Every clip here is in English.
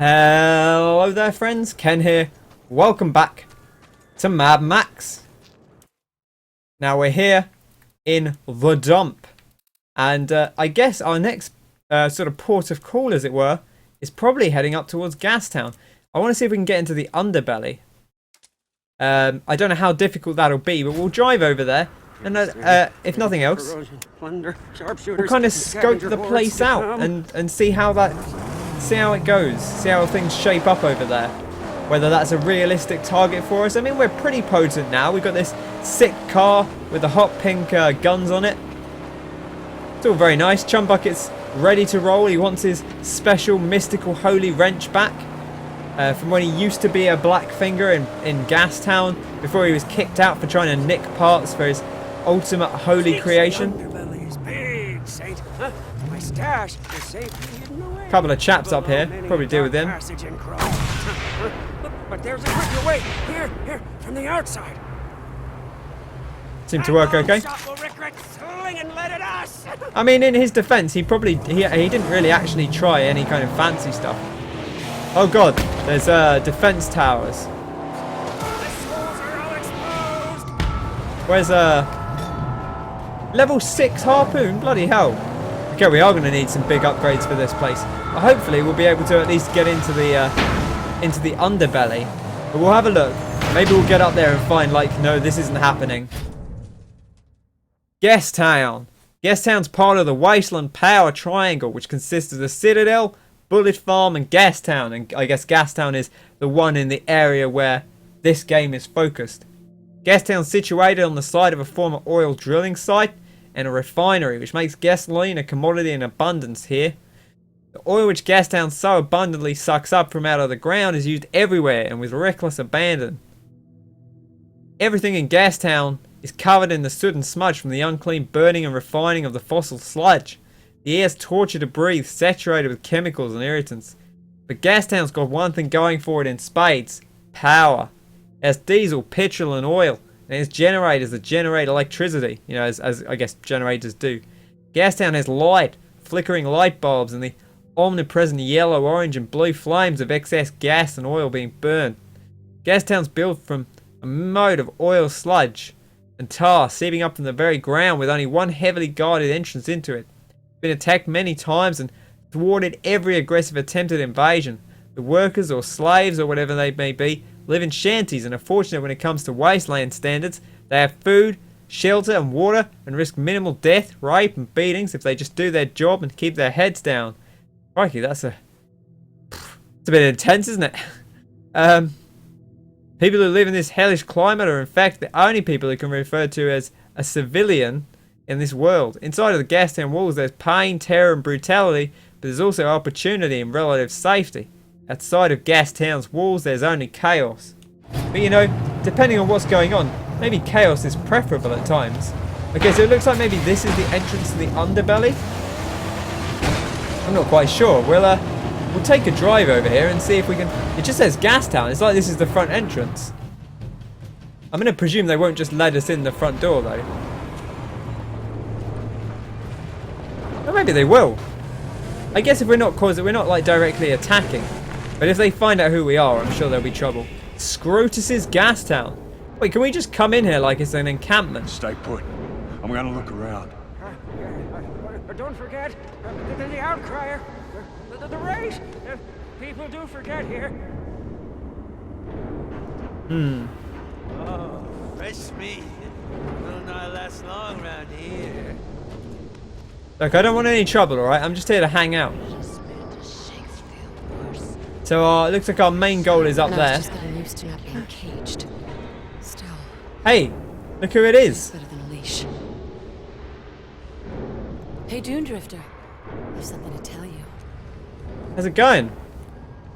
Hello there friends, Ken here. Welcome back to Mad Max. Now we're here in the dump. And I guess our next sort of port of call, as it were, is probably heading up towards Gastown. I want to see if we can get into the underbelly. I don't know how difficult that'll be, but we'll drive over there. And if nothing else, we'll kind of scope the place out and see how it goes. See how things shape up over there. Whether that's a realistic target for us. I mean, we're pretty potent now. We've got this sick car with the hot pink guns on it. It's all very nice. Chum Bucket's ready to roll. He wants his special mystical holy wrench back. From when he used to be a black finger in Gastown. Before he was kicked out for trying to nick parts for his ultimate holy creation. Couple of chaps up here. Probably deal with them. But there's a quicker way. Here, from the outside. Seemed to work okay. I mean, in his defense, he didn't really actually try any kind of fancy stuff. Oh god, there's defense towers. Where's level 6 harpoon? Bloody hell. Okay, we are going to need some big upgrades for this place. But hopefully we'll be able to at least get into the underbelly. But we'll have a look. Maybe we'll get up there and find, like, no, this isn't happening. Gastown. Gastown's part of the Wasteland Power Triangle, which consists of the Citadel, Bullet Farm, and Gastown. And I guess Gastown is the one in the area where this game is focused. Gastown's situated on the site of a former oil drilling site and a refinery, which makes gasoline a commodity in abundance here. The oil which Gastown so abundantly sucks up from out of the ground is used everywhere and with reckless abandon. Everything in Gastown is covered in the soot and smudge from the unclean burning and refining of the fossil sludge. The air is torture to breathe, saturated with chemicals and irritants. But Gastown's got one thing going for it in spades: power. It has diesel, petrol and oil, and its generators that generate electricity, you know, as I guess generators do. Gastown has light, flickering light bulbs, and the omnipresent yellow, orange and blue flames of excess gas and oil being burned. Gastown's built from a moat of oil sludge and tar seeping up from the very ground with only one heavily guarded entrance into it. It's been attacked many times and thwarted every aggressive attempt at invasion. The workers or slaves or whatever they may be live in shanties and are fortunate when it comes to wasteland standards. They have food, shelter and water and risk minimal death, rape and beatings if they just do their job and keep their heads down. Crikey, it's a bit intense, isn't it? People who live in this hellish climate are in fact the only people who can be referred to as a civilian in this world. Inside of the Gastown walls there's pain, terror and brutality, but there's also opportunity and relative safety. Outside of Gastown's walls there's only chaos. But you know, depending on what's going on, maybe chaos is preferable at times. Okay, so it looks like maybe this is the entrance to the underbelly. I'm not quite sure. We'll take a drive over here and see if we can... It just says Gastown. It's like this is the front entrance. I'm going to presume they won't just let us in the front door though. Or maybe they will. I guess if we're not like directly attacking. But if they find out who we are, I'm sure there'll be trouble. Scrotus's Gastown. Wait, can we just come in here like it's an encampment? Stay put. I'm gonna look around. Don't forget the outcrier, the race. People do forget here. Oh, fresh meat. Will not last long around here. Look, I don't want any trouble, alright? I'm just here to hang out. So it looks like our main goal is up there. Just getting used to not being caged. Still. Hey, look who it is. Better than a leash. Hey, Dune Drifter. I have something to tell you. How's it going?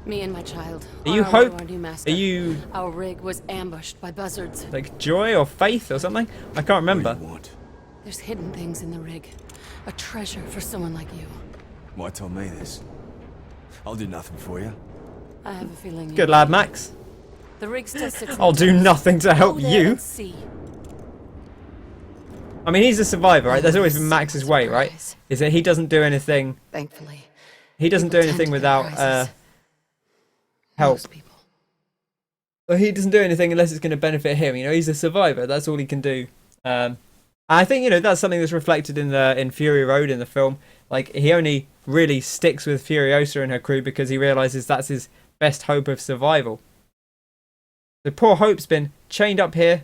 Me and my child. Are you Hope? Are you Our rig was ambushed by buzzards. like Joy or Faith or something? I can't remember. What do you want? There's hidden things in the rig. A treasure for someone like you. Why tell me this? I'll do nothing for you. I have a feeling. Good lad, Max. The rig still sits. I'll do nothing to help you. I mean, he's a survivor, right? That's always been Max's way, right? Is that he doesn't do anything. Thankfully. He doesn't do anything without help. Most people. Well, he doesn't do anything unless it's going to benefit him. He's a survivor. That's all he can do. I think that's something that's reflected in Fury Road in the film. Like, he only really sticks with Furiosa and her crew because he realizes that's his best hope of survival. So poor Hope's been chained up here,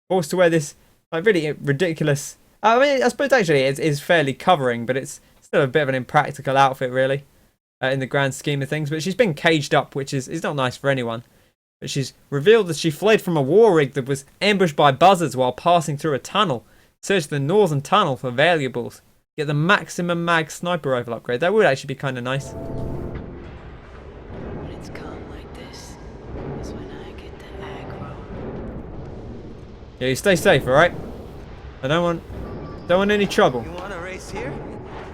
forced to wear this like really ridiculous. I mean, I suppose actually it's fairly covering, but it's still a bit of an impractical outfit, really, in the grand scheme of things. But she's been caged up, which is not nice for anyone. But she's revealed that she fled from a war rig that was ambushed by buzzards while passing through a tunnel. Search the northern tunnel for valuables. Get the maximum mag sniper rifle upgrade. That would actually be kind of nice. When it's calm like this, is when I get the aggro. Yeah, you stay safe, all right? I don't want any trouble. You want to race here?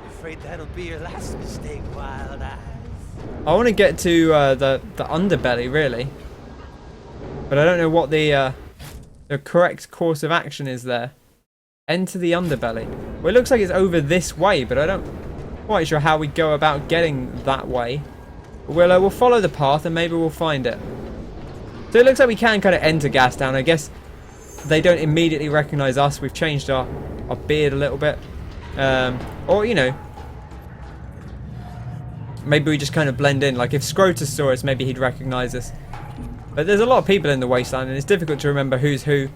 Afraid that'll be your last mistake, Wild Eyes. I want to get to the underbelly, really, but I don't know what the correct course of action is there. Enter the underbelly. Well, it looks like it's over this way, but I don't quite sure how we go about getting that way. But we'll follow the path and maybe we'll find it. So it looks like we can kind of enter Gastown. I guess they don't immediately recognize us. We've changed our beard a little bit, or maybe we just kind of blend in. Like if Scrotus saw us, maybe he'd recognize us. But there's a lot of people in the wasteland, and it's difficult to remember who's who.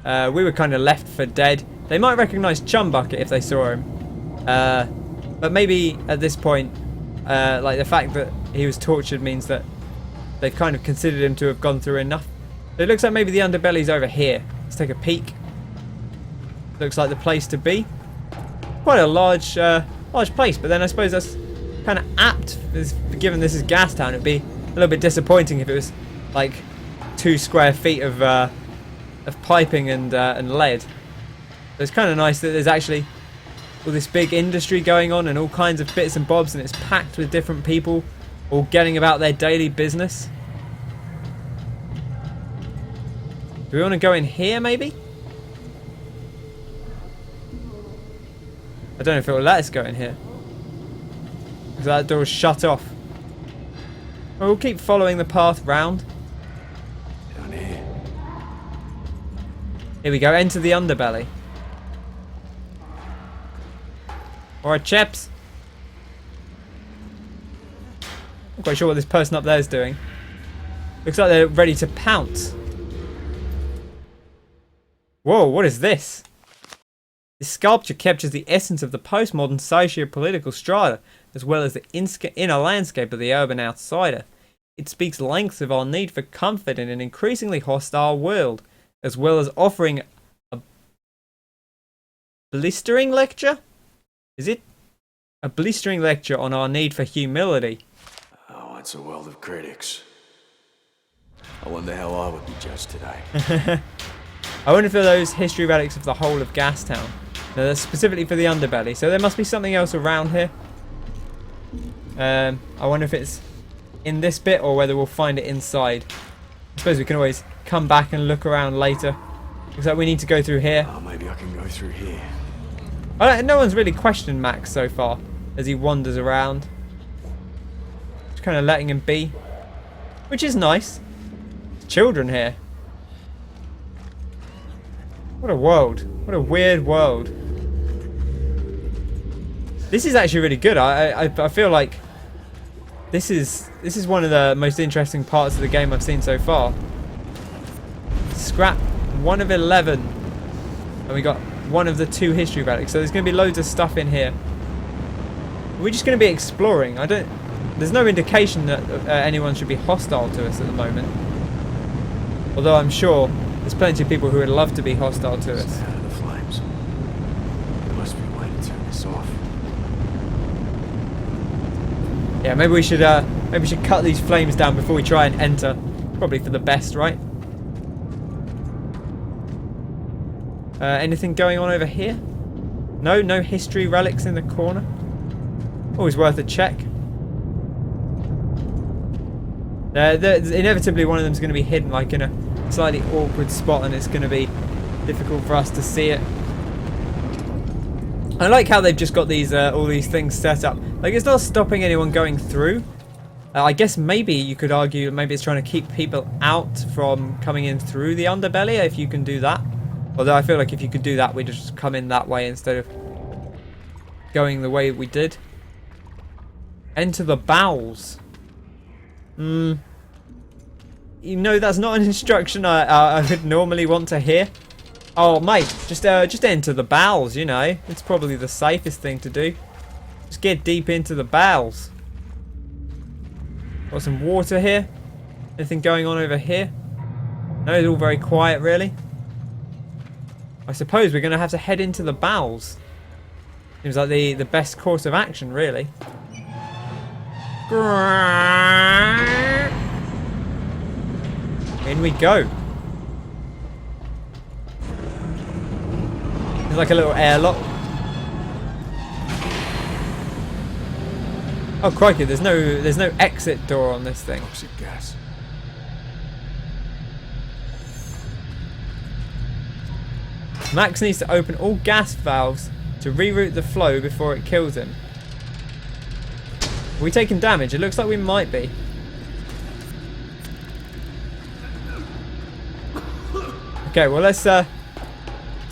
We were kind of left for dead. They might recognize Chumbucket if they saw him. But maybe at this point, like the fact that he was tortured means that they've kind of considered him to have gone through enough. So it looks like maybe the underbelly's over here. Let's take a peek. Looks like the place to be. Quite a large place, but then I suppose that's kind of apt. Given this is Gastown, it'd be a little bit disappointing if it was like 2 square feet of piping and lead. But it's kind of nice that there's actually all this big industry going on and all kinds of bits and bobs, and it's packed with different people all getting about their daily business. Do we want to go in here, maybe? I don't know if it will let us go in here, because that door is shut off. Well, we'll keep following the path round. Down here. Here we go, enter the underbelly. Alright, chaps. Not quite sure what this person up there is doing. Looks like they're ready to pounce. Whoa, what is this? This sculpture captures the essence of the postmodern socio-political strata, as well as the inner landscape of the urban outsider. It speaks lengths of our need for comfort in an increasingly hostile world, as well as offering a blistering lecture? Is it? A blistering lecture on our need for humility. Oh, it's a world of critics. I wonder how I would be judged today. I wonder if those history relics of the whole of Gastown. No, that's specifically for the underbelly, so there must be something else around here. I wonder if it's in this bit or whether we'll find it inside. I suppose we can always come back and look around later. Looks like we need to go through here. Oh, maybe I can go through here. No one's really questioned Max so far as he wanders around. Just kind of letting him be, which is nice. There's children here. What a world. What a weird world. This is actually really good. I feel like this is one of the most interesting parts of the game I've seen so far. Scrap 1 of 11. And we got 1 of the 2 history relics. So there's going to be loads of stuff in here. We're just going to be exploring. There's no indication that anyone should be hostile to us at the moment. Although I'm sure there's plenty of people who would love to be hostile to us. Stay out of the flames. There must be a way to turn this off. Yeah, maybe we should cut these flames down before we try and enter. Probably for the best, right? Anything going on over here? No history relics in the corner. Always worth a check. Inevitably one of them is going to be hidden like in a slightly awkward spot, and it's going to be difficult for us to see it. I like how they've just got these all these things set up. Like, it's not stopping anyone going through, I guess maybe you could argue maybe it's trying to keep people out from coming in through the underbelly, if you can do that. Although I feel like if you could do that, we'd just come in that way instead of going the way we did. Enter the bowels. You know, that's not an instruction I would normally want to hear. Oh, mate, just enter the bowels, you know. It's probably the safest thing to do. Just get deep into the bowels. Got some water here. Anything going on over here? No, it's all very quiet, really. I suppose we're going to have to head into the bowels. Seems like the best course of action, really. In we go. It's like a little airlock. Oh crikey! There's no exit door on this thing. Toxic gas. Max needs to open all gas valves to reroute the flow before it kills him. Are we taking damage? It looks like we might be. Okay, well let's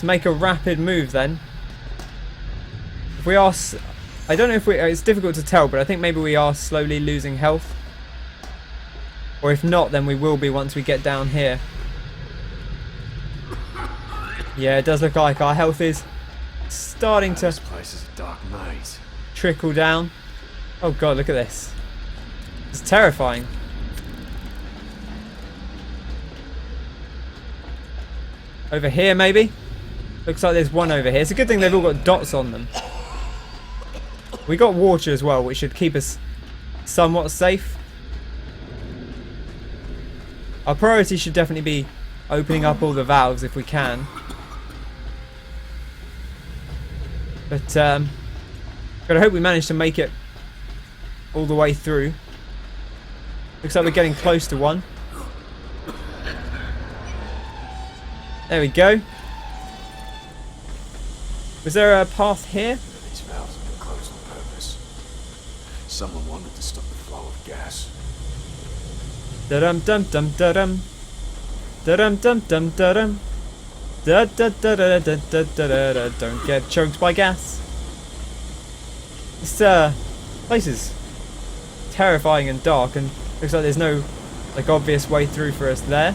make a rapid move then. If we are, I don't know if it's difficult to tell, but I think maybe we are slowly losing health. Or if not, then we will be once we get down here. Yeah, it does look like our health is starting to This place is a dark maze. trickle down. Oh god, look at this. It's terrifying. Over here, maybe? Looks like there's one over here. It's a good thing they've all got dots on them. We got water as well, which should keep us somewhat safe. Our priority should definitely be opening up all the valves if we can. But, gotta hope we manage to make it all the way through. Looks like we're getting close to one. There we go. Was there a path here? These valves have been closed on purpose. Someone wanted to stop the flow of gas. Da-dum dum dum da-dum. Da-dum dum dum da-dum. Da da da da da da da da da. Don't get choked by gas. This place is terrifying and dark, and looks like there's no like obvious way through for us there.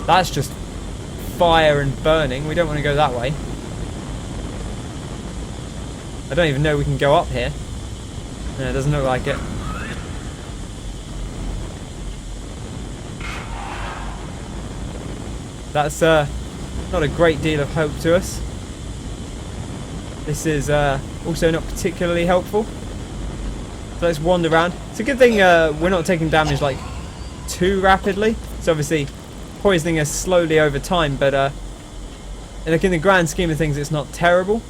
That's just fire and burning. We don't want to go that way. I don't even know we can go up here. No, it doesn't look like it. That's not a great deal of hope to us. This is also not particularly helpful. So let's wander around. It's a good thing we're not taking damage like too rapidly. It's obviously poisoning us slowly over time, but like in the grand scheme of things, it's not terrible.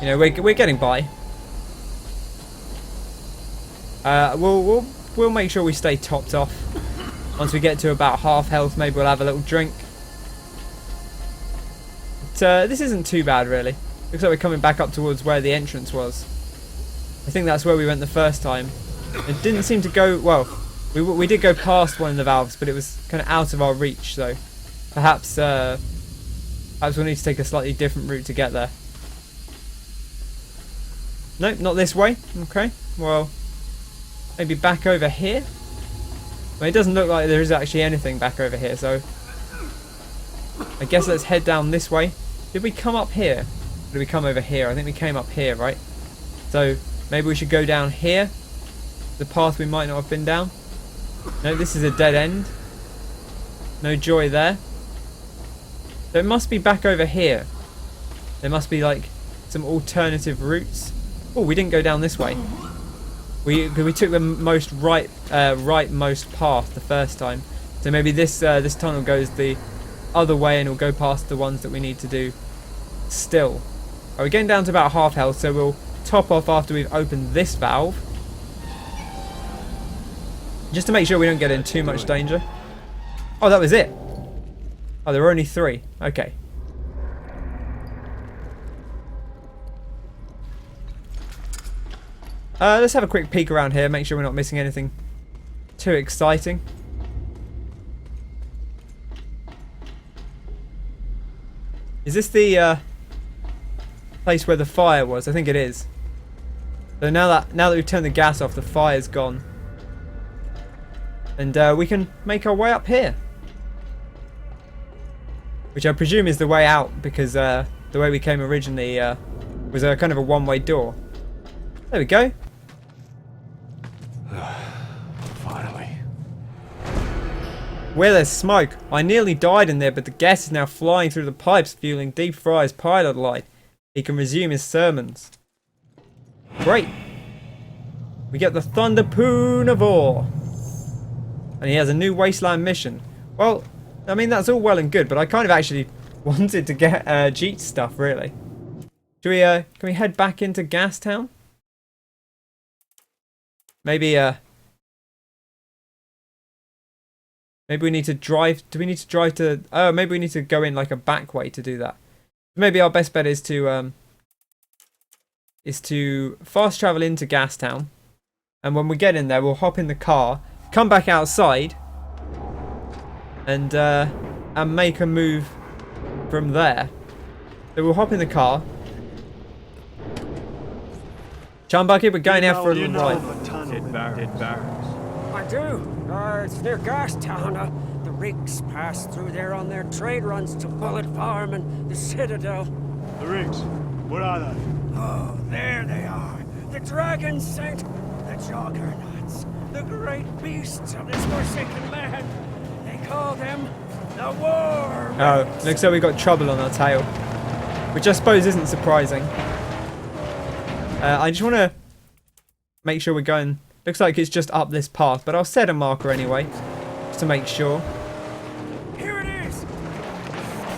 You know, we're getting by. We'll make sure we stay topped off. Once we get to about half health, maybe we'll have a little drink. But this isn't too bad, really. Looks like we're coming back up towards where the entrance was. I think that's where we went the first time. It didn't seem to go well. We did go past one of the valves, but it was kind of out of our reach. So perhaps we'll need to take a slightly different route to get there. Nope, not this way. Okay, well, maybe back over here. Well, it doesn't look like there is actually anything back over here, so I guess let's head down this way. Did we come up here? Or did we come over here? I think we came up here, right? So maybe we should go down here. The path we might not have been down. No, this is a dead end. No joy there. So it must be back over here. There must be like some alternative routes. Oh, we didn't go down this way. We took the most rightmost path the first time. So maybe this tunnel goes the other way and it'll go past the ones that we need to do still. We're getting down to about half health, so we'll top off after we've opened this valve. Just to make sure we don't get in too much danger. Oh, that was it. Oh, there were only 3. Okay. Let's have a quick peek around here, make sure we're not missing anything too exciting. Is this the place where the fire was? I think it is. So now that we've turned the gas off, the fire's gone. And we can make our way up here. Which I presume is the way out, because the way we came originally was a kind of a one-way door. There we go. Finally. Where there's smoke. I nearly died in there, but the gas is now flying through the pipes, fueling Deep Fry's pilot light. He can resume his sermons. Great. We get the Thunder Poon of Ore. And he has a new wasteland mission. Well, I mean, that's all well and good, but I kind of actually wanted to get Jeet's stuff, really. Should we, can we head back into Gastown? Maybe we need to drive. Do we need to drive to? Oh, maybe we need to go in like a back way to do that. Maybe our best bet is to fast travel into Gastown, and when we get in there, we'll hop in the car, come back outside, and make a move from there. So we'll hop in the car. Chumbucket, we're going out for a little ride. I do. It's near Gastown. The rigs pass through there on their trade runs to Bullet Farm and the Citadel. The rigs, what are they? Oh, there they are. The Dragon Saint, the Juggernauts, the great beasts of this forsaken land. They call them the War. Oh, looks like we got trouble on our tail, which I suppose isn't surprising. I just want to make sure we're going. Looks like it's just up this path, but I'll set a marker anyway, just to make sure. Here it is.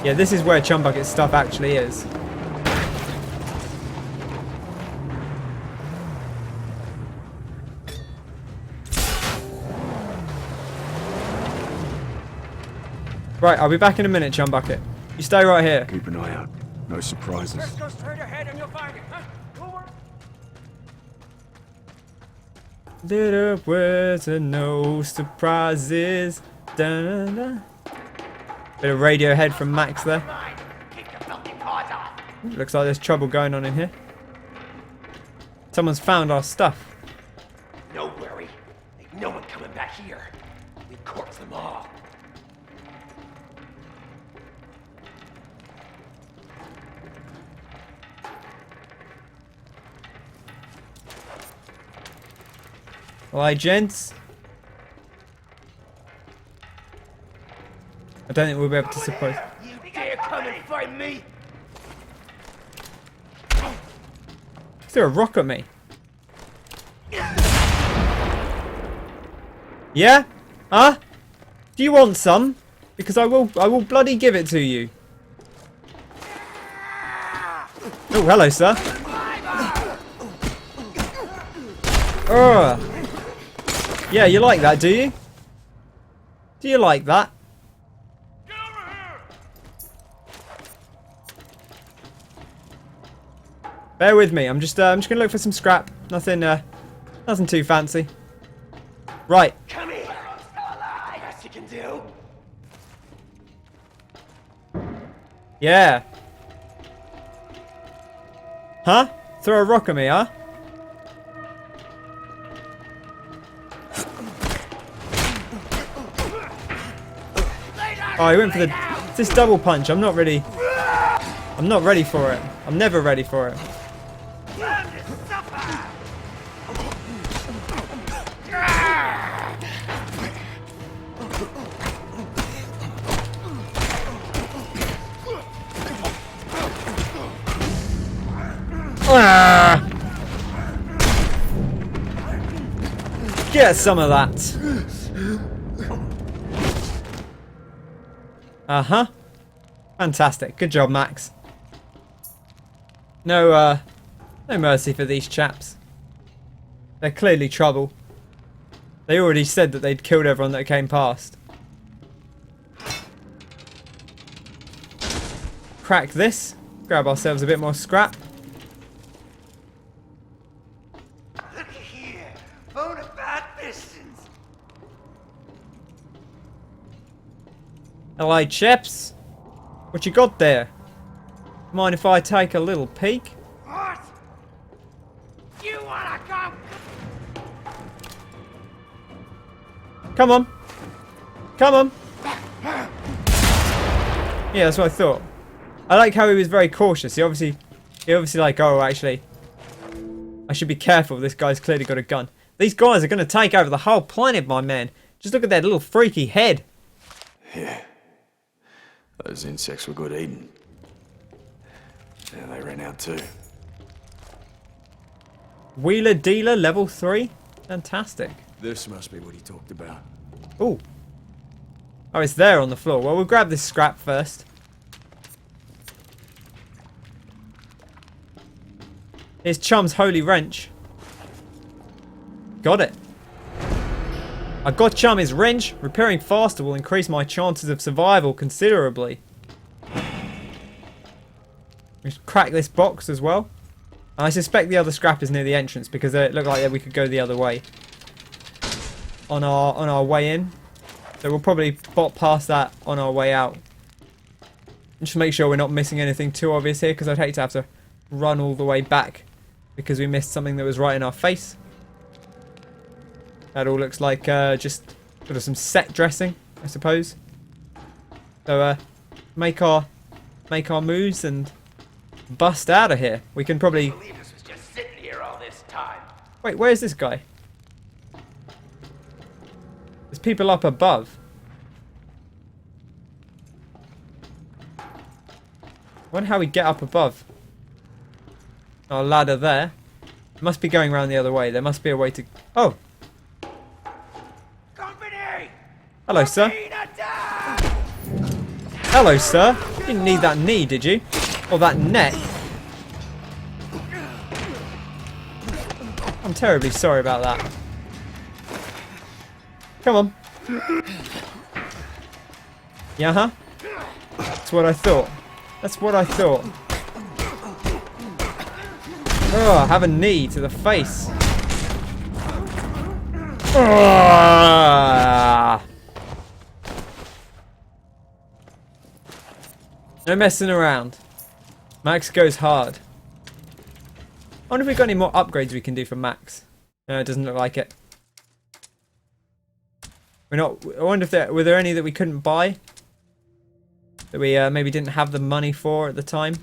Yeah, this is where Chumbucket's stuff actually is. Right, I'll be back in a minute, Chumbucket. You stay right here. Keep an eye out. No surprises. Just go straight ahead and you'll find it. Huh? Don't worry. Little words and no surprises. Da-da-da. Bit of Radiohead from Max there. Looks like there's trouble going on in here. Someone's found our stuff. No worry. Ain't no one coming back here. We corpse them all. Alright, gents. I don't think we'll be able to suppose. You dare come and fight me? Threw a rock at me. Yeah? Huh? Do you want some? Because I will bloody give it to you. Oh, hello, sir. Ugh. Yeah, you like that, do you? Do you like that? Bear with me. I'm just gonna look for some scrap. Nothing too fancy. Right. Come here. I'm still alive. Best you can do. Yeah. Huh? Throw a rock at me, huh? Oh, he went for this double punch. I'm not ready for it. I'm never ready for it. Ah! Get some of that. Uh-huh. Fantastic. Good job, Max. No mercy for these chaps. They're clearly trouble. They already said that they'd killed everyone that came past. Crack this. Grab ourselves a bit more scrap. Hello, chaps. What you got there? Mind if I take a little peek? What? You wanna go? Come on. Come on. Yeah, that's what I thought. I like how he was very cautious. He obviously like, oh, actually, I should be careful. This guy's clearly got a gun. These guys are going to take over the whole planet, my man. Just look at that little freaky head. Yeah. Those insects were good eating. Yeah, they ran out too. Wheeler Dealer level 3? Fantastic. This must be what he talked about. Ooh. Oh, it's there on the floor. Well, we'll grab this scrap first. Here's Chum's Holy Wrench. Got it. I got Chum his wrench. Repairing faster will increase my chances of survival considerably. Let's crack this box as well. I suspect the other scrap is near the entrance because it looked like we could go the other way on our way in. So we'll probably bot past that on our way out. Just make sure we're not missing anything too obvious here, because I'd hate to have to run all the way back because we missed something that was right in our face. That all looks like just sort of some set dressing, I suppose. So make our moves and bust out of here. We can probably... I believe this was just sitting here all this time. Wait, where's this guy? There's people up above. I wonder how we get up above. Our ladder there. Must be going around the other way. There must be a way to... Oh! Company! Hello, sir. Company attack! Hello, sir. You didn't need that knee, did you? Or that neck? I'm terribly sorry about that. Come on. Yeah, huh? That's what I thought. That's what I thought. Oh, have a knee to the face. Ah. No messing around. Max goes hard. I wonder if we've got any more upgrades we can do for Max. No, it doesn't look like it. We're not. I wonder if were there any that we couldn't buy, that we maybe didn't have the money for at the time.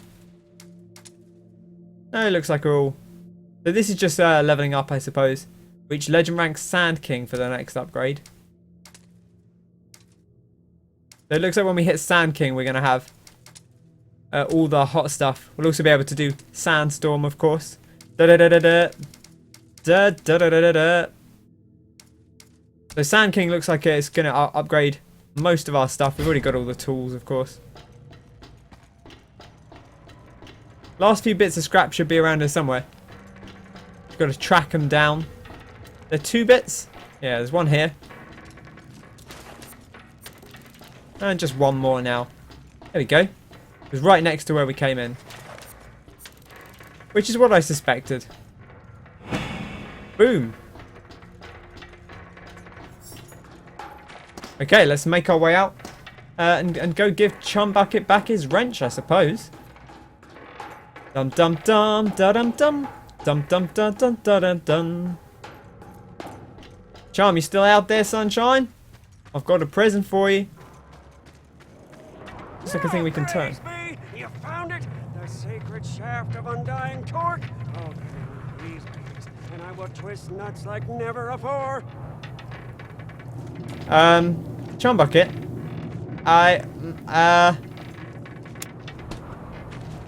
No, it looks like we're all. So this is just leveling up, I suppose. Reach Legend Rank Sand King for the next upgrade. So it looks like when we hit Sand King, we're gonna have all the hot stuff. We'll also be able to do Sandstorm, of course. Da da da da da. Da da da da da da. So Sand King looks like it's going to upgrade most of our stuff. We've already got all the tools, of course. Last few bits of scrap should be around here somewhere. We've got to track them down. There are 2 bits? Yeah, there's one here. And just one more now. There we go. It was right next to where we came in. Which is what I suspected. Boom. Okay, let's make our way out and go give Chum Bucket back his wrench, I suppose. Dum dum dum da dum dum dum dum dum dum da dum dum. Chum, you still out there, sunshine? I've got a present for you. Looks like a thing we can turn. Praise be, you found it! The sacred shaft of Undying torque! Oh, please, please, and I will twist nuts like never afore! Chum Bucket. I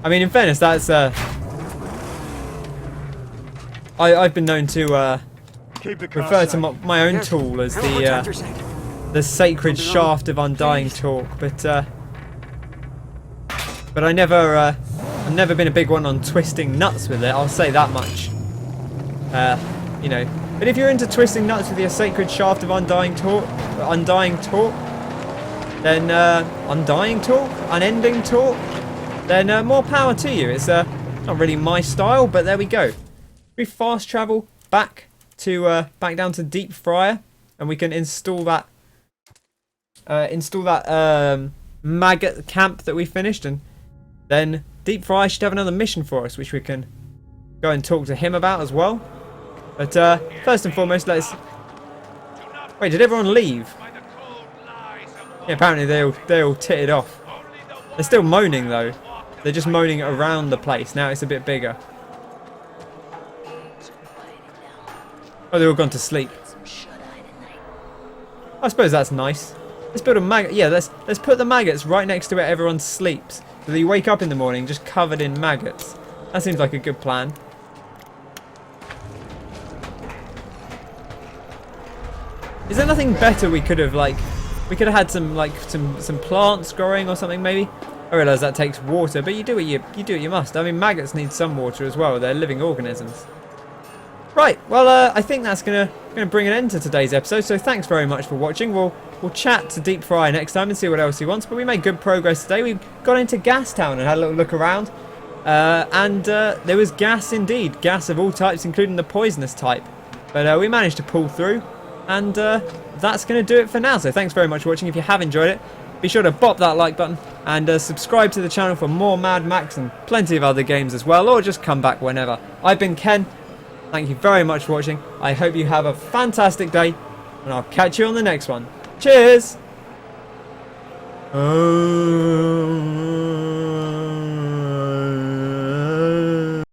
mean, in fairness, that's I've been known to refer to my own tool as the sacred shaft of Undying torque, but I've never been a big one on twisting nuts with it. I'll say that much. You know, but if you're into twisting nuts with your sacred shaft of Undying torque, then Undying torque, unending torque, then more power to you. It's not really my style, but there we go. We fast travel back to back down to Deep Fryer, and we can install that install that maggot camp that we finished, and then Deep Fry should have another mission for us, which we can go and talk to him about as well. But first and foremost, let's... Wait, did everyone leave? Yeah, apparently they all titted off. They're still moaning though. They're just moaning around the place. Now it's a bit bigger. Oh, they're all gone to sleep. I suppose that's nice. Let's build a maggot. Yeah, let's put the maggots right next to where everyone sleeps, so that you wake up in the morning just covered in maggots. That seems like a good plan. Is there nothing better we could have we could have had some plants growing or something maybe? I realise that takes water, but you do what you must. I mean, maggots need some water as well. They're living organisms. Right, well, I think that's gonna bring an end to today's episode. So thanks very much for watching. We'll chat to Deep Fry next time and see what else he wants. But we made good progress today. We got into Gastown and had a little look around, and there was gas indeed, gas of all types, including the poisonous type. But we managed to pull through, and that's gonna do it for now. So thanks very much for watching. If you have enjoyed it, be sure to bop that like button and subscribe to the channel for more Mad Max and plenty of other games as well, or just come back whenever. I've been Ken. Thank you very much for watching. I hope you have a fantastic day, and I'll catch you on the next one. Cheers!